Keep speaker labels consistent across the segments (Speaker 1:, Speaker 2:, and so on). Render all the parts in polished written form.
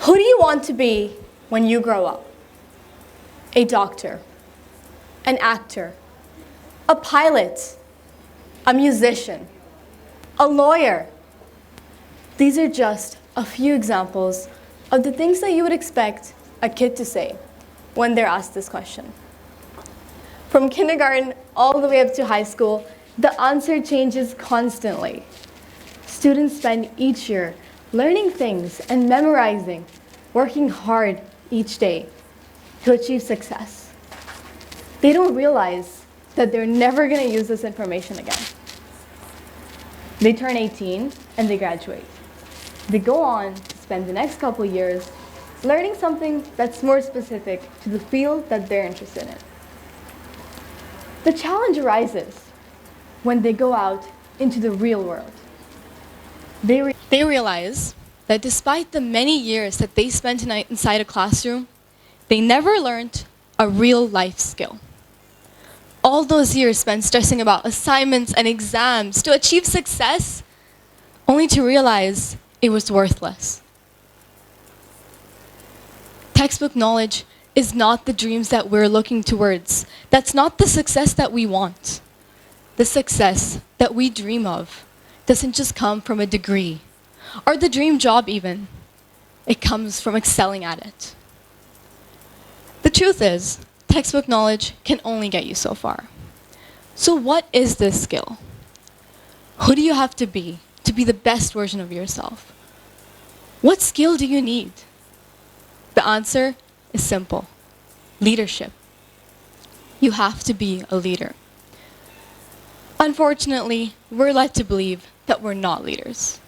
Speaker 1: Who do you want to be when you grow up? A doctor, an actor, a pilot, a musician, a lawyer. These are just a few examples of the things that you would expect a kid to say when they're asked this question. From kindergarten all the way up to high school, the answer changes constantly. Students spend each year learning things and memorizing, working hard each day to achieve success. They don't realize that they're never going to use this information again. They turn 18 and they graduate. They go on to spend the next couple years learning something that's more specific to the field that they're interested in. The challenge arises when they go out into the real world. They realize that despite the many years that they spent inside a classroom, they never learned a real life skill. All those years spent stressing about assignments and exams to achieve success, only to realize it was worthless. Textbook knowledge is not the dreams that we're looking towards. That's not the success that we want. The success that we dream of doesn't just come from a degree, or the dream job even. It comes from excelling at it. The truth is, textbook knowledge can only get you so far. So what is this skill? Who do you have to be the best version of yourself? What skill do you need? The answer is simple: leadership. You have to be a leader. Unfortunately, we're led to believe that we're not leaders.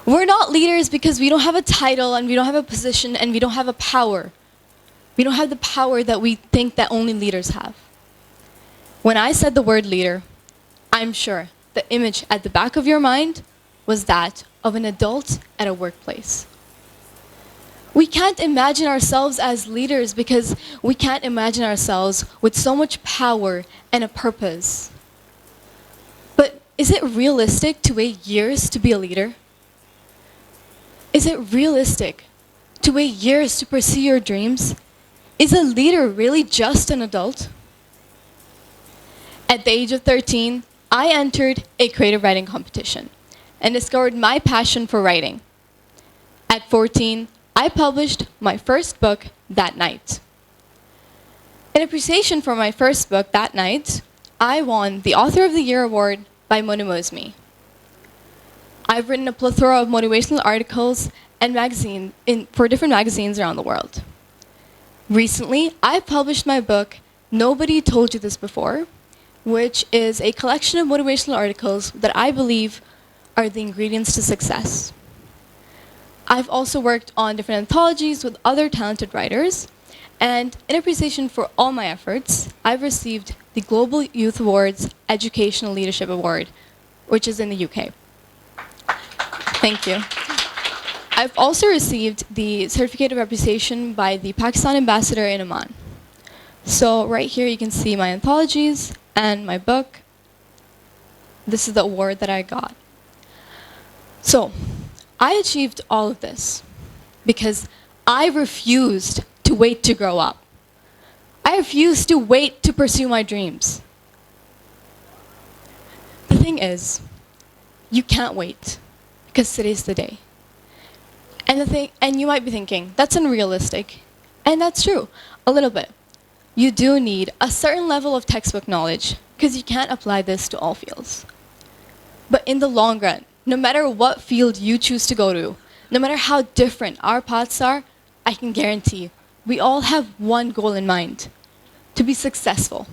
Speaker 1: We're not leaders because we don't have a title and we don't have a position and we don't have a power. We don't have the power that we think that only leaders have. When I said the word leader, I'm sure the image at the back of your mind was that of an adult at a workplace. We can't imagine ourselves as leaders because we can't imagine ourselves with so much power and a purpose. But is it realistic to wait years to be a leader? Is it realistic to wait years to pursue your dreams? Is a leader really just an adult? At the age of 13, I entered a creative writing competition and discovered my passion for writing. At 14, I published my first book that night. In appreciation for my first book that night, I won the Author of the Year award by Monmousmi. I've written a plethora of motivational articles and for different magazines around the world. Recently, I published my book, Nobody Told You This Before, which is a collection of motivational articles that I believe are the ingredients to success. I've also worked on different anthologies with other talented writers, and in appreciation for all my efforts, I've received the Global Youth Awards Educational Leadership Award, which is in the UK. Thank you. I've also received the Certificate of Appreciation by the Pakistan Ambassador in Oman. So right here you can see my anthologies and my book. This is the award that I got. So I achieved all of this because I refused to wait to grow up. I refused to wait to pursue my dreams. The thing is, you can't wait because today's the day. And you might be thinking, that's unrealistic. And that's true, a little bit. You do need a certain level of textbook knowledge because you can't apply this to all fields. But in the long run, no matter what field you choose to go to, no matter how different our paths are, I can guarantee we all have one goal in mind: to be successful.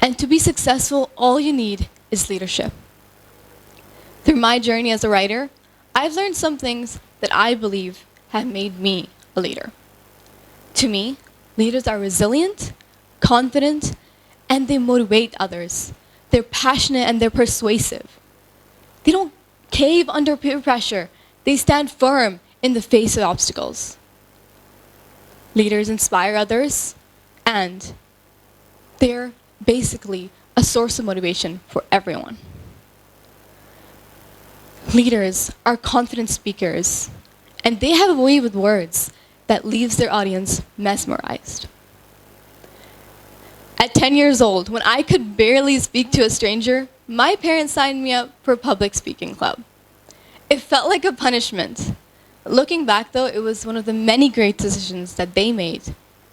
Speaker 1: And to be successful, all you need is leadership. Through my journey as a writer, I've learned some things that I believe have made me a leader. To me, leaders are resilient, confident, and they motivate others. They're passionate and they're persuasive. They don't cave under peer pressure. They stand firm in the face of obstacles. Leaders inspire others, and they're basically a source of motivation for everyone. Leaders are confident speakers, and they have a way with words that leaves their audience mesmerized. At 10 years old, when I could barely speak to a stranger, my parents signed me up for a public speaking club. It felt like a punishment. Looking back though, it was one of the many great decisions that they made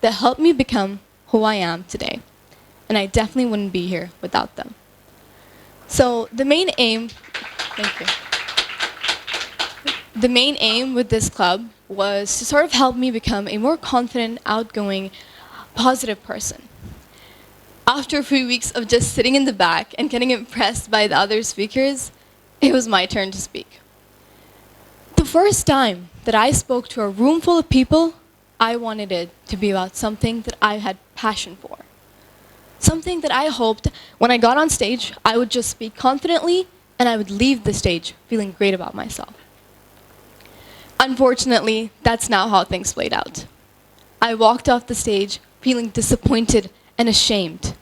Speaker 1: that helped me become who I am today. And I definitely wouldn't be here without them. So the main aim with this club was to sort of help me become a more confident, outgoing, positive person. After a few weeks of just sitting in the back and getting impressed by the other speakers, it was my turn to speak. The first time that I spoke to a room full of people, I wanted it to be about something that I had passion for. Something that I hoped when I got on stage, I would just speak confidently and I would leave the stage feeling great about myself. Unfortunately, that's not how things played out. I walked off the stage feeling disappointed and ashamed.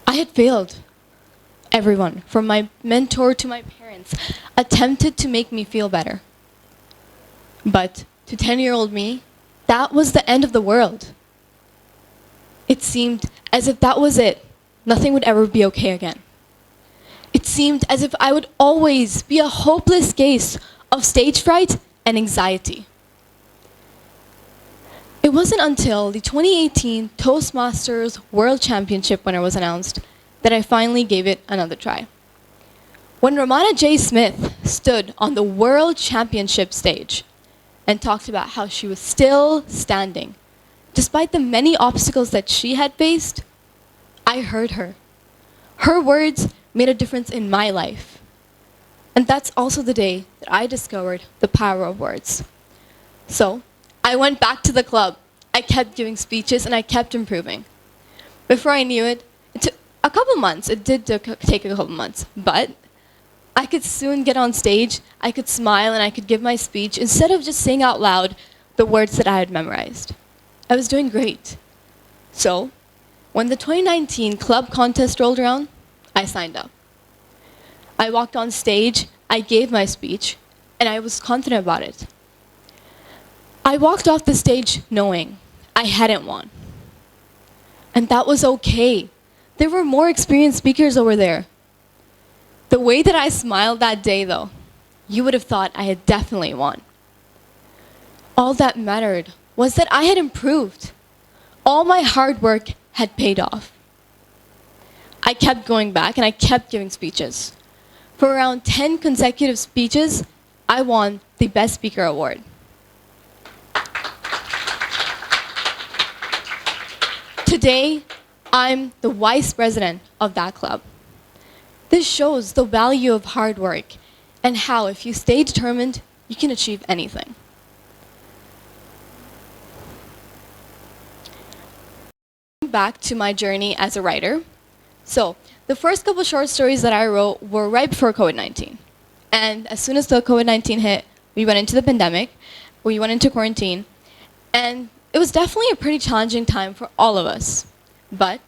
Speaker 1: I had failed. Everyone, from my mentor to my parents, attempted to make me feel better. But to 10-year-old me, that was the end of the world. It seemed as if that was it. Nothing would ever be okay again. It seemed as if I would always be a hopeless case of stage fright and anxiety. It wasn't until the 2018 Toastmasters World Championship winner was announced that I finally gave it another try. When Ramana J. Smith stood on the World Championship stage and talked about how she was still standing, despite the many obstacles that she had faced, I heard her. Her words made a difference in my life. And that's also the day that I discovered the power of words. So, I went back to the club. I kept giving speeches and I kept improving. Before I knew it, it took a couple months. It did take a couple months, but I could soon get on stage, I could smile and I could give my speech instead of just saying out loud the words that I had memorized. I was doing great. So, when the 2019 club contest rolled around, I signed up. I walked on stage, I gave my speech, and I was confident about it. I walked off the stage knowing I hadn't won. And that was okay. There were more experienced speakers over there. The way that I smiled that day, though, you would have thought I had definitely won. All that mattered was that I had improved. All my hard work had paid off. I kept going back and I kept giving speeches. For around 10 consecutive speeches, I won the Best Speaker Award. Today, I'm the vice president of that club. This shows the value of hard work and how, if you stay determined, you can achieve anything. Back to my journey as a writer. So, the first couple short stories that I wrote were right before COVID-19. And as soon as the COVID-19 hit, we went into the pandemic, we went into quarantine, and it was definitely a pretty challenging time for all of us. But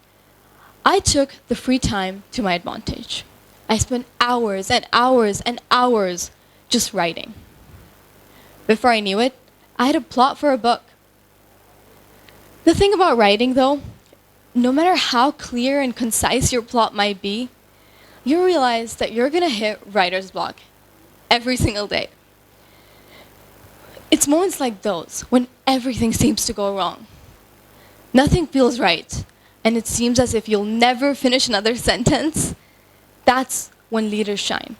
Speaker 1: I took the free time to my advantage. I spent hours and hours and hours just writing. Before I knew it, I had a plot for a book. The thing about writing, though, no matter how clear and concise your plot might be, you realize that you're gonna hit writer's block every single day. It's moments like those when everything seems to go wrong. Nothing feels right, and it seems as if you'll never finish another sentence. That's when leaders shine.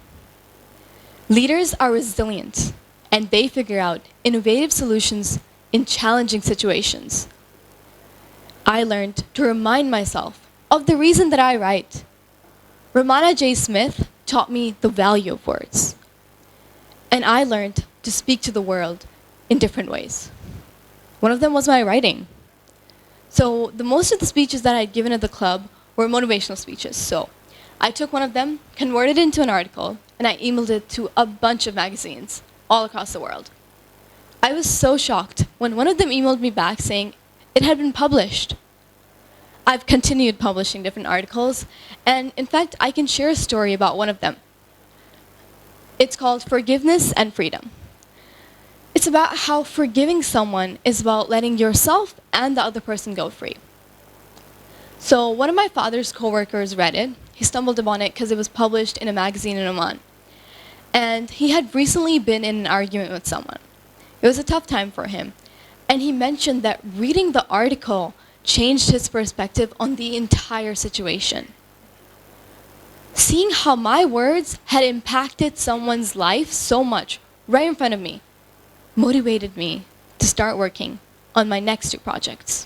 Speaker 1: Leaders are resilient, and they figure out innovative solutions in challenging situations. I learned to remind myself of the reason that I write. Ramana J. Smith taught me the value of words. And I learned to speak to the world in different ways. One of them was my writing. So most of the speeches that I'd given at the club were motivational speeches. So I took one of them, converted it into an article, and I emailed it to a bunch of magazines all across the world. I was so shocked when one of them emailed me back saying it had been published. I've continued publishing different articles, and in fact, I can share a story about one of them. It's called Forgiveness and Freedom. It's about how forgiving someone is about letting yourself and the other person go free. So one of my father's coworkers read it. He stumbled upon it because it was published in a magazine in Oman. And he had recently been in an argument with someone. It was a tough time for him. And he mentioned that reading the article changed his perspective on the entire situation. Seeing how my words had impacted someone's life so much right in front of me motivated me to start working on my next 2 projects.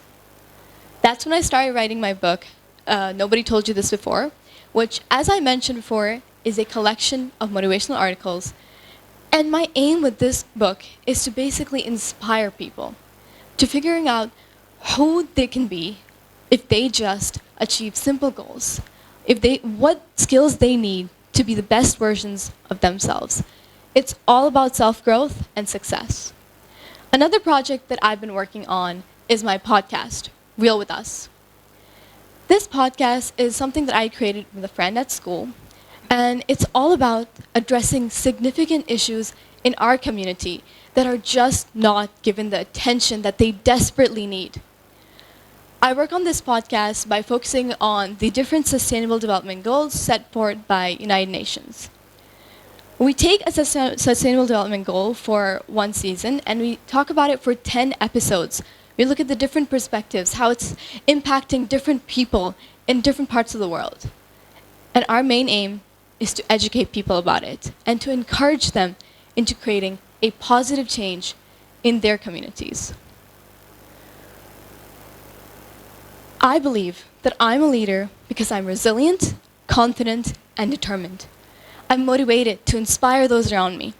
Speaker 1: That's when I started writing my book, Nobody Told You This Before, which, as I mentioned before, is a collection of motivational articles. And my aim with this book is to basically inspire people to figuring out who they can be if they just achieve simple goals, what skills they need to be the best versions of themselves. It's all about self-growth and success. Another project that I've been working on is my podcast, Real With Us. This podcast is something that I created with a friend at school, and it's all about addressing significant issues in our community that are just not given the attention that they desperately need. I work on this podcast by focusing on the different sustainable development goals set forth by United Nations. We take a sustainable development goal for 1 season and we talk about it for 10 episodes. We look at the different perspectives, how it's impacting different people in different parts of the world. And our main aim is to educate people about it and to encourage them into creating a positive change in their communities. I believe that I'm a leader because I'm resilient, confident, and determined. I'm motivated to inspire those around me.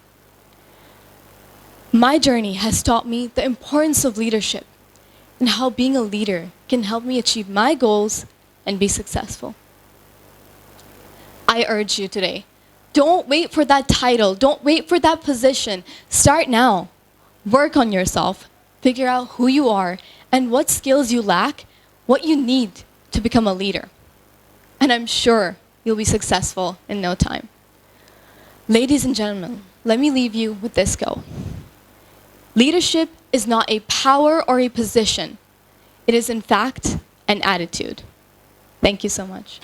Speaker 1: My journey has taught me the importance of leadership and how being a leader can help me achieve my goals and be successful. I urge you today, don't wait for that title, don't wait for that position. Start now. Work on yourself, figure out who you are and what skills you lack, what you need to become a leader. And I'm sure you'll be successful in no time. Ladies and gentlemen, let me leave you with this quote. Leadership is not a power or a position. It is in fact an attitude. Thank you so much.